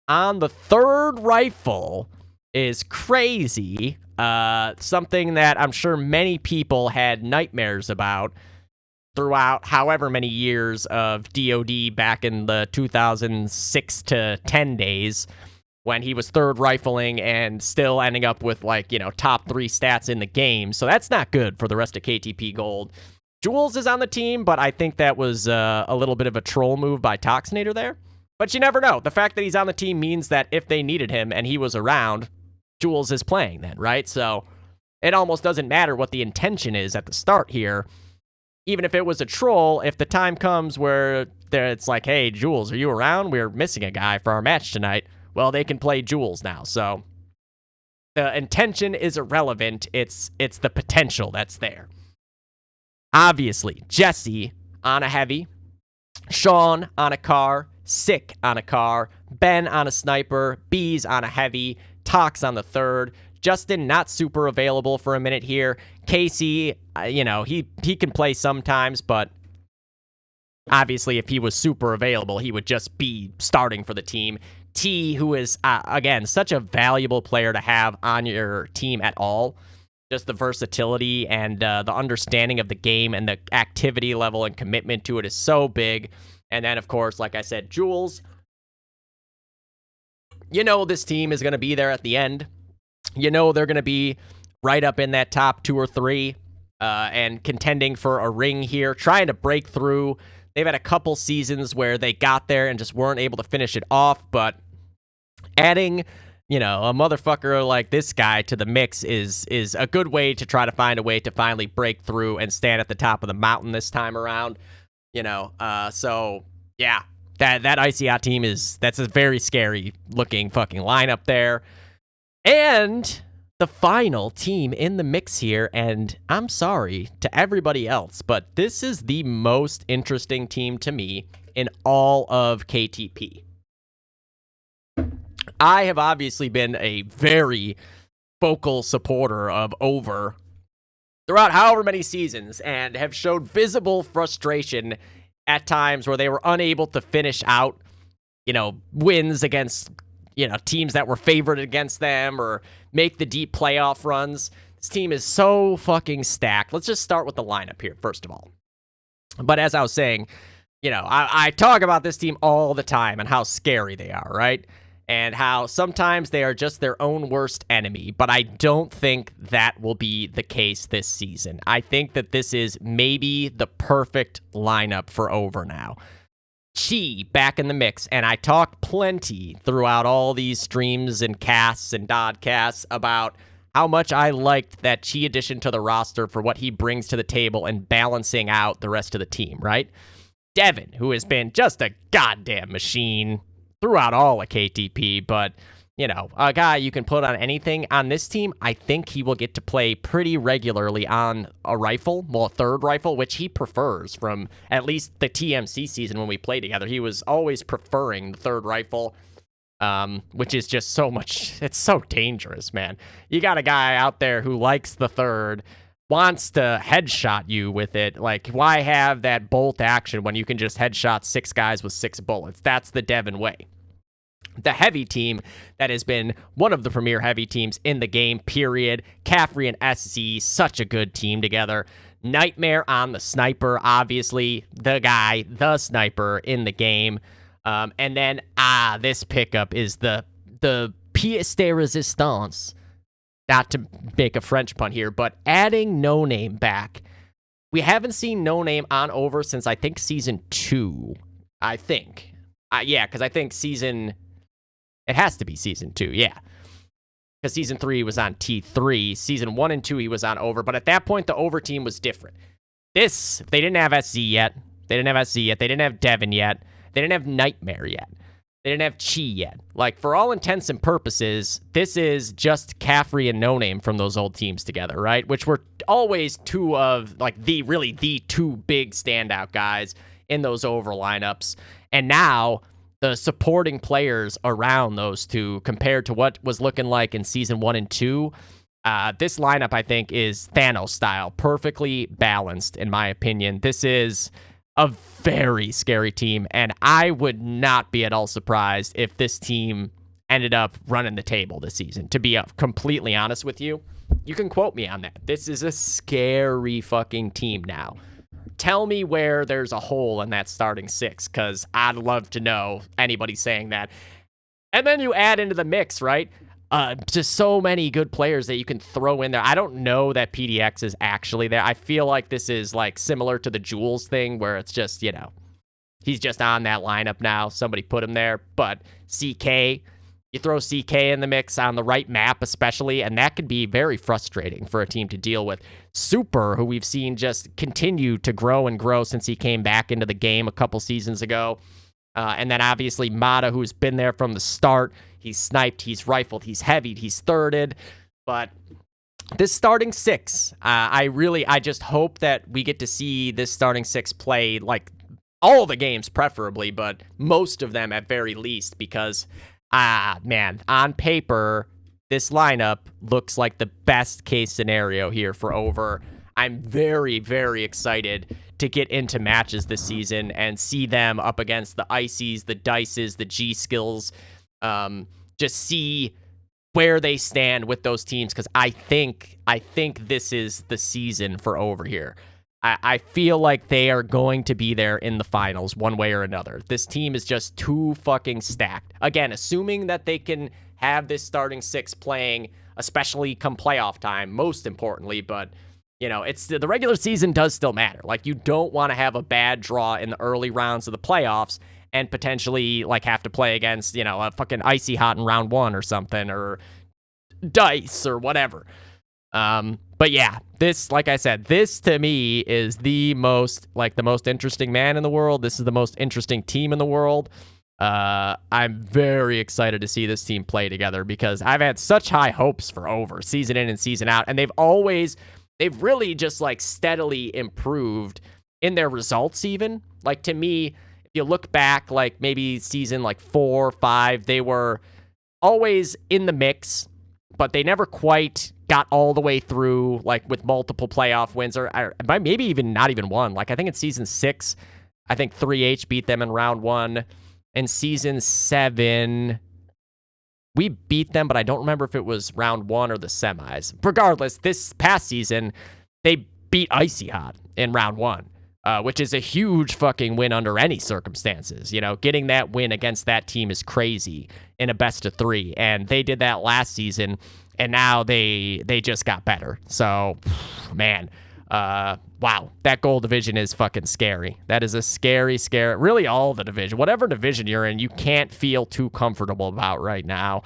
on the 3rd rifle is crazy. Something that I'm sure many people had nightmares about throughout however many years of DOD back in the 2006 to 10 days, when he was 3rd rifling and still ending up with, like, you know, top 3 stats in the game. So that's not good for the rest of KTP Gold. Jules is on the team, but I think that was a little bit of a troll move by Toxinator there. But you never know. The fact that he's on the team means that if they needed him and he was around, Jules is playing then, right? So it almost doesn't matter what the intention is at the start here. Even if it was a troll, if the time comes where it's like, hey, Jules, are you around? We're missing a guy for our match tonight. Well, they can play Jules now, so the intention is irrelevant. It's the potential that's there. Obviously, Jesse on a heavy, Sean on a car, Sick on a car, Ben on a sniper, Bees on a heavy, Tox on the 3rd, Justin not super available for a minute here. Casey, you know, he can play sometimes, but obviously if he was super available, he would just be starting for the team. T, who is, again, such a valuable player to have on your team at all. Just the versatility and the understanding of the game and the activity level and commitment to it is so big. And then, of course, like I said, Jules. You know this team is going to be there at the end. You know they're going to be right up in that top 2 or 3 and contending for a ring here, trying to break through. They've had a couple seasons where they got there and just weren't able to finish it off, but adding, you know, a motherfucker like this guy to the mix is a good way to try to find a way to finally break through and stand at the top of the mountain this time around. You know, so yeah, that Icy Hot team that's a very scary looking fucking lineup there. And the final team in the mix here, and I'm sorry to everybody else, but this is the most interesting team to me in all of KTP. I have obviously been a very vocal supporter of Over throughout however many seasons and have showed visible frustration at times where they were unable to finish out, wins against, teams that were favored against them or make the deep playoff runs. This team is so fucking stacked. Let's just start with the lineup here, first of all. But as I was saying, I talk about this team all the time and how scary they are, right? And how sometimes they are just their own worst enemy. But I don't think that will be the case this season. I think that this is maybe the perfect lineup for over now. Chi back in the mix, and I talk plenty throughout all these streams and casts and Dodcasts about how much I liked that Chi addition to the roster for what he brings to the table and balancing out the rest of the team, right? Devin, who has been just a goddamn machine throughout all of KTP, but, a guy you can put on anything on this team. I think he will get to play pretty regularly on a rifle, a third rifle, which he prefers from at least the TMC season when we played together. He was always preferring the third rifle, which is just so much, it's so dangerous, man. You got a guy out there who likes the third, wants to headshot you with it. Like, why have that bolt action when you can just headshot 6 guys with 6 bullets? That's the Devin way. The heavy team that has been one of the premier heavy teams in the game, period. Caffrey and SZ, such a good team together. Nightmare on the sniper, obviously the sniper in the game. And then, this pickup is the pièce de résistance. Not to make a French pun here, but adding No Name back. We haven't seen No Name on over since, I think, Season 2. I think. Because I think it has to be Season 2, yeah. Because Season 3 he was on T3. Season 1 and 2 he was on over, but at that point, the over team was different. They didn't have SZ yet. They didn't have Devin yet. They didn't have Nightmare yet. They didn't have Chi yet. Like, for all intents and purposes, this is just Caffrey and No Name from those old teams together, right? Which were always two of, like, the two big standout guys in those over lineups. And now, the supporting players around those two, compared to what was looking like in Season 1 and 2, this lineup, I think, is Thanos style. Perfectly balanced, in my opinion. This is a very scary team, and I would not be at all surprised if this team ended up running the table this season, to be completely honest with you. You can quote me on that. This is a scary fucking team now. Tell me where there's a hole in that starting 6, because I'd love to know anybody saying that. And then you add into the mix, right? Just so many good players that you can throw in there. I don't know that PDX is actually there. I feel like this is like similar to the Jules thing where it's just, he's just on that lineup now. Somebody put him there. But CK, you throw CK in the mix on the right map especially, and that could be very frustrating for a team to deal with. Super, who we've seen just continue to grow and grow since he came back into the game a couple seasons ago. And then obviously Mata, who's been there from the start. He's sniped, he's rifled, he's heavied, he's thirded. But this starting 6, I just hope that we get to see this starting 6 play like all the games preferably, but most of them at very least, because, man, on paper, this lineup looks like the best case scenario here for over. I'm very, very excited to get into matches this season and see them up against the Ices, the Dices, the G-Skills. Just see where they stand with those teams, because I think this is the season for over here. I feel like they are going to be there in the finals one way or another. This team is just too fucking stacked. Again, assuming that they can have this starting 6 playing, especially come playoff time, most importantly, but it's the regular season does still matter. Like, you don't want to have a bad draw in the early rounds of the playoffs and potentially like have to play against, a fucking Icy Hot in round 1 or something, or Dice or whatever. But yeah, this, like I said, this to me is the most interesting man in the world. This is the most interesting team in the world. I'm very excited to see this team play together, because I've had such high hopes for over season in and season out. And they've really just like steadily improved in their results even. Like, to me, if you look back, like maybe season like 4 or 5, they were always in the mix, but they never quite got all the way through, like with multiple playoff wins, or maybe even not even one. Like, I think in season 6, I think 3H beat them in round 1. In season 7, we beat them, but I don't remember if it was round 1 or the semis. Regardless, this past season, they beat Icy Hot in round 1, which is a huge fucking win under any circumstances. You know, getting that win against that team is crazy in a best of 3, and they did that last season, and now they just got better. So, man, wow, that gold division is fucking scary. That is a scary, really all the division, whatever division you're in, you can't feel too comfortable about right now.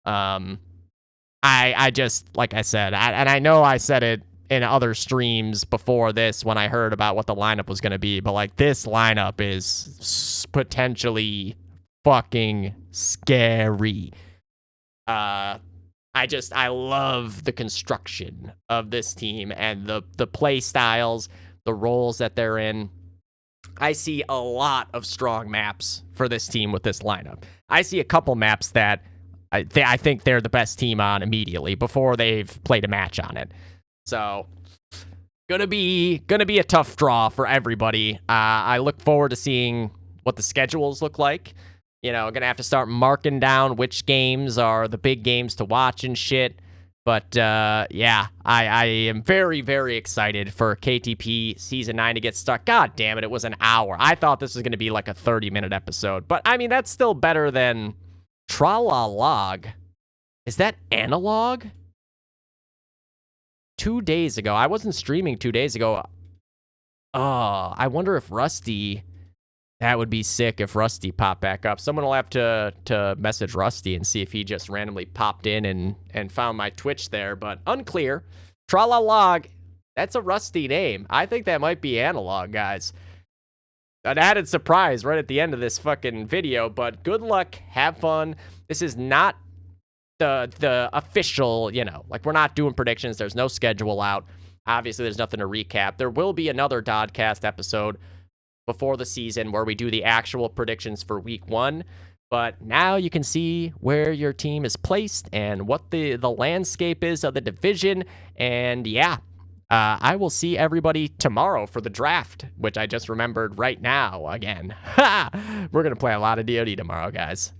I just, like I said, and I know I said it in other streams before this when I heard about what the lineup was going to be, but like this lineup is potentially fucking scary. I love the construction of this team and the play styles, the roles that they're in. I see a lot of strong maps for this team with this lineup. I see a couple maps that I think they're the best team on immediately before they've played a match on it. So, gonna be a tough draw for everybody. I look forward to seeing what the schedules look like. You know, gonna have to start marking down which games are the big games to watch and shit. But yeah, I am very, very excited for KTP Season 9 to get started. God damn it, it was an hour. I thought this was gonna be like a 30-minute episode. But, I mean, that's still better than Tralalog. Is that analog? 2 days ago. I wasn't streaming 2 days ago. Oh, I wonder if Rusty... That would be sick if Rusty popped back up. Someone will have to message Rusty and see if he just randomly popped in and found my Twitch there, but unclear. Tralalog, that's a Rusty name. I think that might be analog, guys. An added surprise right at the end of this fucking video, but good luck, have fun. This is not the official, you know, like we're not doing predictions. There's no schedule out. Obviously, there's nothing to recap. There will be another Dodcast episode before the season where we do the actual predictions for week 1. But now you can see where your team is placed and what the landscape is of the division. And yeah, I will see everybody tomorrow for the draft, which I just remembered right now again. We're going to play a lot of DoD tomorrow, guys.